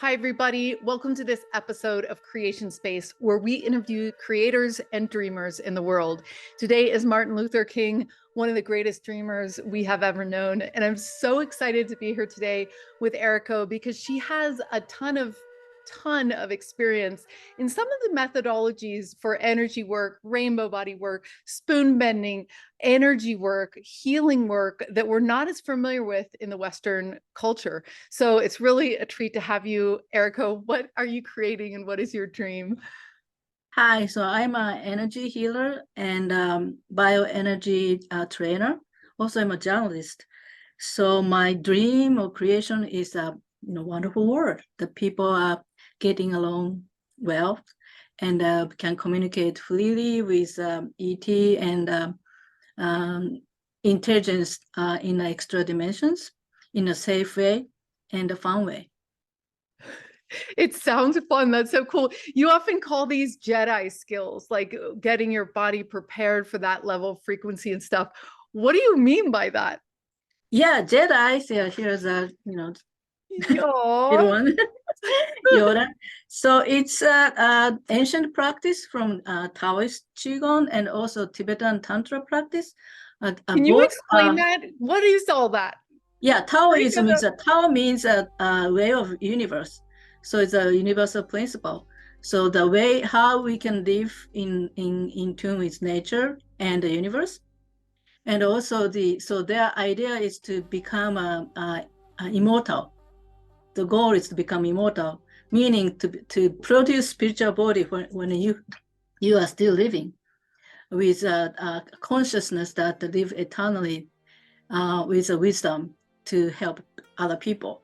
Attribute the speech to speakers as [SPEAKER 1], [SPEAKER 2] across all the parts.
[SPEAKER 1] Hi, everybody. Welcome to this episode of Creation Space, where we interview creators and dreamers in the world. Today is Martin Luther King, one of the greatest dreamers we have ever known. And I'm so excited to be here today with Eriko because she has a ton of experience in some of the methodologies for energy work, rainbow body work, spoon bending, energy work, healing work that we're not as familiar with in the Western culture. So it's really a treat to have you, Eriko. What are you creating and what is your dream?
[SPEAKER 2] Hi, so I'm an energy healer and bioenergy trainer. Also, I'm a journalist. So my dream of creation is a wonderful world that people are getting along well and can communicate freely with ET and intelligence in extra dimensions in a safe way and a fun way.
[SPEAKER 1] It sounds fun. That's so cool. You often call these Jedi skills, like getting your body prepared for that level of frequency and stuff. What do you mean by that?
[SPEAKER 2] Yeah, Jedi. So here's a little
[SPEAKER 1] Aww.
[SPEAKER 2] one. Yoda. So it's a ancient practice from Taoist Qigong and also Tibetan Tantra practice.
[SPEAKER 1] Can you
[SPEAKER 2] Both,
[SPEAKER 1] explain that? What is all that?
[SPEAKER 2] yeah,
[SPEAKER 1] Break
[SPEAKER 2] Taoism
[SPEAKER 1] it
[SPEAKER 2] is
[SPEAKER 1] up.
[SPEAKER 2] Tao means a way of universe. So it's a universal principle. So the way how we can live in tune with nature and the universe, and also their idea is to become immortal. The goal is to become immortal, meaning to produce spiritual body when you are still living with a consciousness that live eternally with a wisdom to help other people.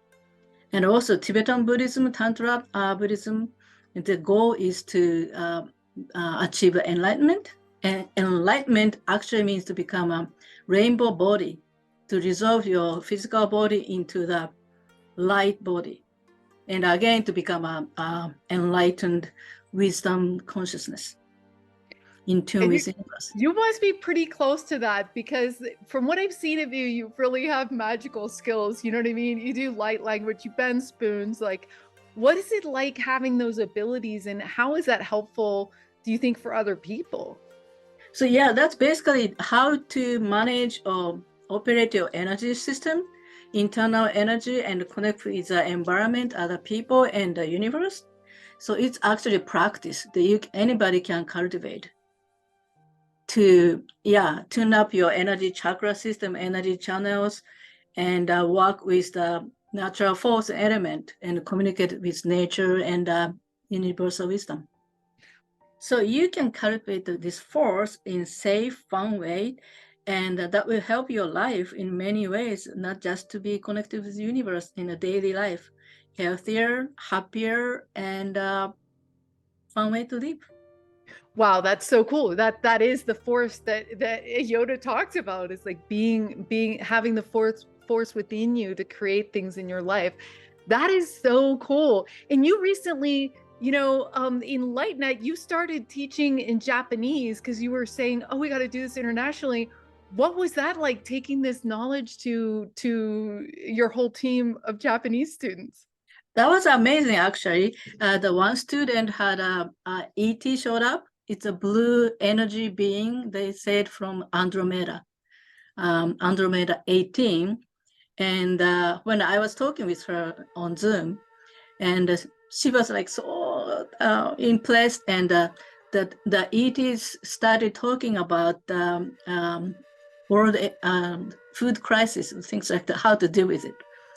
[SPEAKER 2] And also Tibetan Buddhism, Tantra Buddhism, the goal is to achieve enlightenment. And enlightenment actually means to become a rainbow body, to resolve your physical body into the light body. And again, to become a enlightened wisdom consciousness in tune
[SPEAKER 1] And
[SPEAKER 2] with the universe.
[SPEAKER 1] you must be pretty close to that because from what I've seen of you, you really have magical skills. You know what I mean? You do light language, you bend spoons. Like, what is it like having those abilities and how is that helpful, do you think, for other people?
[SPEAKER 2] So yeah, that's basically how to manage or operate your energy system, internal energy, and connect with the environment, other people, and the universe. So it's actually practice that anybody can cultivate to tune up your energy chakra system, energy channels, and work with the natural force element and communicate with nature and universal wisdom. So you can cultivate this force in safe, fun way, and that will help your life in many ways, not just to be connected with the universe in a daily life, healthier, happier, and fun way to live.
[SPEAKER 1] Wow, that's so cool. That is the force that Yoda talks about. Is like being having the force within you to create things in your life. That is so cool. And you recently, in LightNet, you started teaching in Japanese because you were saying, "Oh, we got to do this internationally." What was that like taking this knowledge to your whole team of Japanese students?
[SPEAKER 2] That was amazing, actually. The one student had a ET showed up. It's a blue energy being, they said, from Andromeda, Andromeda 18. And when I was talking with her on Zoom, and she was like so impressed, and the ETs started talking about world food crisis and things like that, how to deal with it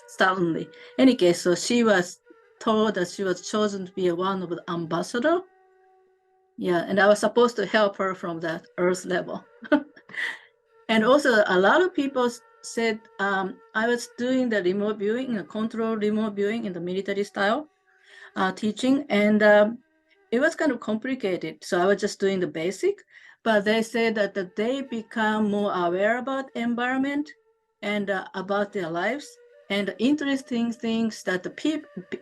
[SPEAKER 2] suddenly. Any case, so she was told that she was chosen to be one of the ambassador. Yeah, and I was supposed to help her from that earth level. And also a lot of people said I was doing the remote viewing, control remote viewing in the military style teaching, and it was kind of complicated. So I was just doing the basic, but they said that they become more aware about environment and about their lives. And interesting things that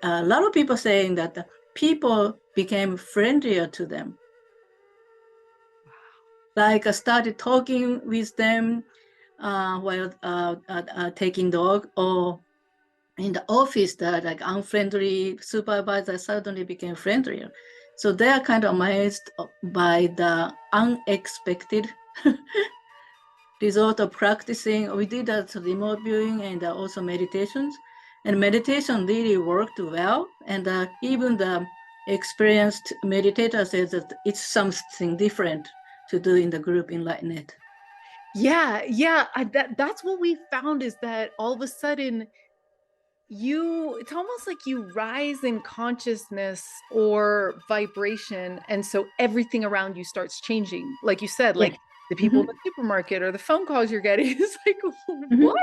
[SPEAKER 2] a lot of people saying that the people became friendlier to them. Like I started talking with them while taking dog, or in the office, the like unfriendly supervisor suddenly became friendlier. So they are kind of amazed by the unexpected result of practicing. We did that remote viewing and also meditations. And meditation really worked well. And even the experienced meditator says that it's something different to do in the group enlightenment.
[SPEAKER 1] Yeah, that's what we found, is that all of a sudden it's almost like you rise in consciousness or vibration, and so everything around you starts changing. Like you said,
[SPEAKER 2] Yeah.
[SPEAKER 1] like the people in the supermarket or the phone calls you're getting. It's like, what?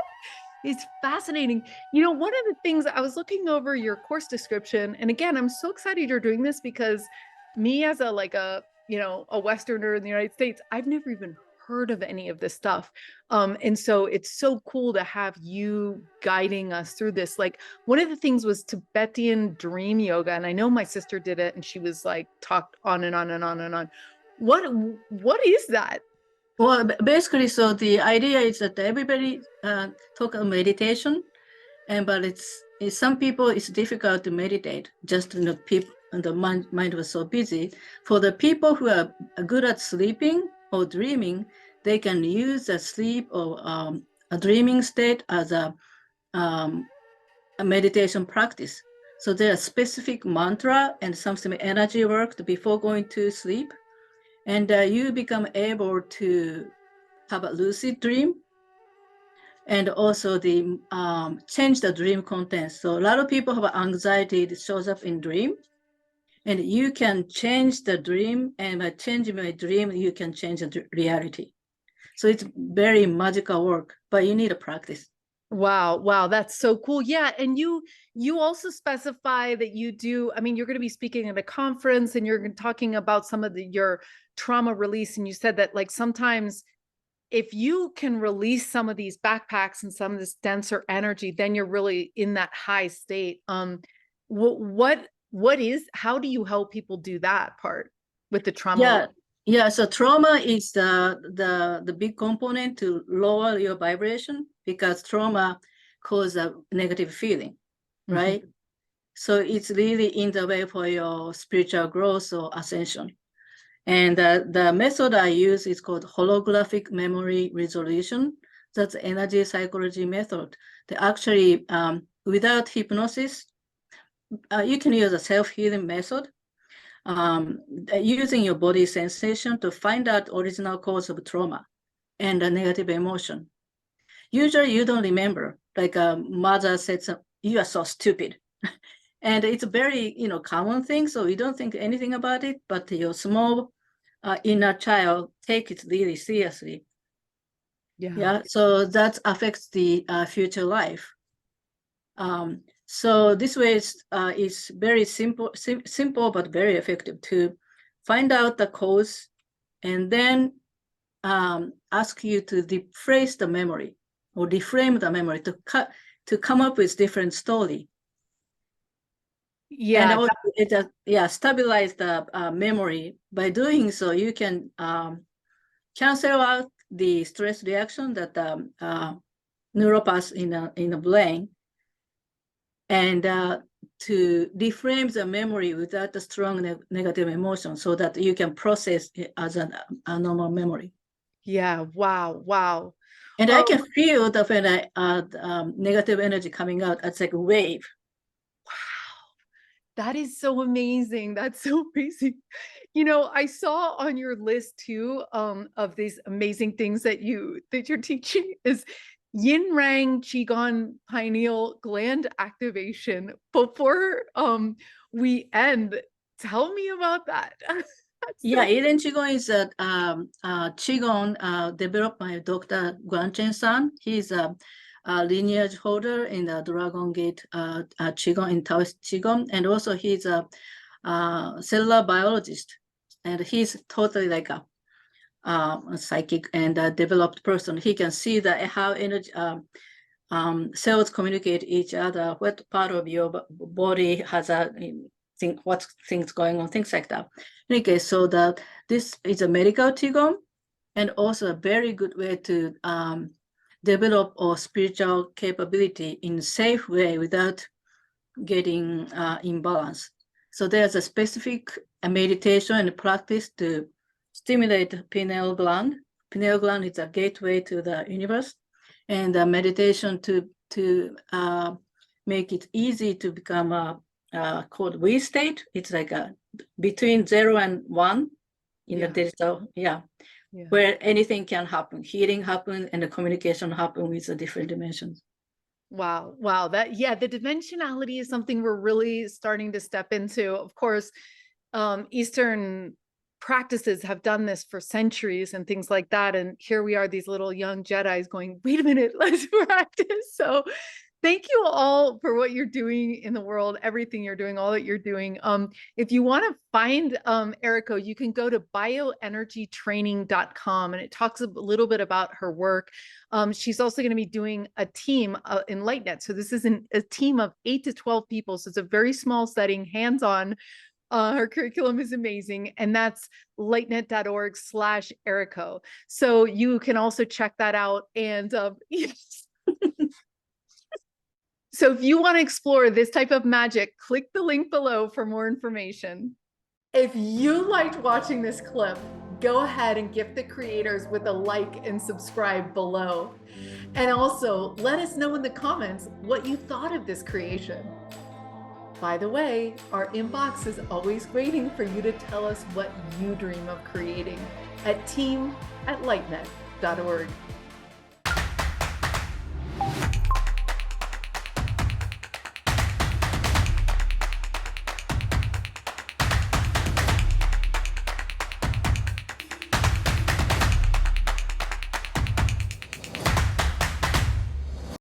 [SPEAKER 1] It's fascinating. You know, one of the things, I was looking over your course description, and again, I'm so excited you're doing this, because me as a Westerner in the United States, I've never even heard of any of this stuff. And so it's so cool to have you guiding us through this. Like, one of the things was Tibetan dream yoga, and I know my sister did it, and she was like talked on and on and on and on. What is that?
[SPEAKER 2] Well, basically, so the idea is that everybody talk about meditation, but it's some people it's difficult to meditate. Just people and the mind was so busy. For the people who are good at sleeping or dreaming, they can use a sleep or a dreaming state as a meditation practice. So there are specific mantra and some energy work before going to sleep, and you become able to have a lucid dream, and also the change the dream contents. So a lot of people have anxiety that shows up in dream, and you can change the dream, and by changing my dream, you can change the reality. So it's very magical work, but you need a practice.
[SPEAKER 1] Wow, that's so cool. Yeah, and you also specify that you do, I mean, you're going to be speaking at a conference, and you're talking about some of your trauma release, and you said that like sometimes if you can release some of these backpacks and some of this denser energy, then you're really in that high state. What is, how do you help people do that part with the trauma?
[SPEAKER 2] Yeah. So trauma is the big component to lower your vibration, because trauma causes a negative feeling, right? Mm-hmm. So it's really in the way for your spiritual growth or ascension. And the method I use is called holographic memory resolution. That's energy psychology method. They actually, without hypnosis, you can use a self-healing method, using your body sensation to find out original cause of trauma and a negative emotion. Usually you don't remember, like a mother said, you are so stupid. And it's a very, common thing. So you don't think anything about it, but your small inner child take it really seriously. Yeah. So that affects the future life. So this way is very simple but very effective to find out the cause, and then ask you to rephrase the memory or reframe the memory to come up with different story.
[SPEAKER 1] Yeah.
[SPEAKER 2] And it stabilize the memory. By doing so, you can cancel out the stress reaction that neuropaths in the brain, and to reframe the memory without the strong negative emotion, so that you can process it as a normal memory.
[SPEAKER 1] Yeah. Wow.
[SPEAKER 2] And I can feel the negative energy coming out. It's like a wave.
[SPEAKER 1] That is so amazing. That's so amazing. I saw on your list too, of these amazing things that you're teaching is yin yang qigong pineal gland activation. Before we end, tell me about that.
[SPEAKER 2] Yeah, Yin Qigong is a Qigong developed by Dr. Guanchen-san. He's a lineage holder in the Dragon Gate Qigong in Taoist Qigong, and also he's a cellular biologist, and he's totally like a psychic and developed person. He can see that how energy cells communicate each other, what part of your body has a think, what things going on, things like that. Okay, so this is a medical qigong, and also a very good way to develop our spiritual capability in a safe way without getting imbalance. So there's a specific meditation and practice to stimulate pineal gland. Pineal gland is a gateway to the universe, and a meditation to make it easy to become called we state. It's like between 0 and 1 in the digital, where anything can happen, healing happen, and the communication happen with the different dimensions.
[SPEAKER 1] Wow. The dimensionality is something we're really starting to step into. Of course, Eastern practices have done this for centuries and things like that. And here we are, these little young Jedis going, wait a minute, let's practice. So thank you all for what you're doing in the world, everything you're doing, all that you're doing. If you want to find Eriko, you can go to bioenergytraining.com, and it talks a little bit about her work. She's also going to be doing a team in Enlightenment. So this is a team of 8 to 12 people. So it's a very small setting, hands-on. Her curriculum is amazing, and that's lightnet.org/Eriko. So you can also check that out. And so if you want to explore this type of magic, click the link below for more information. If you liked watching this clip, go ahead and gift the creators with a like and subscribe below. And also let us know in the comments what you thought of this creation. By the way, our inbox is always waiting for you to tell us what you dream of creating at team@lightnet.org.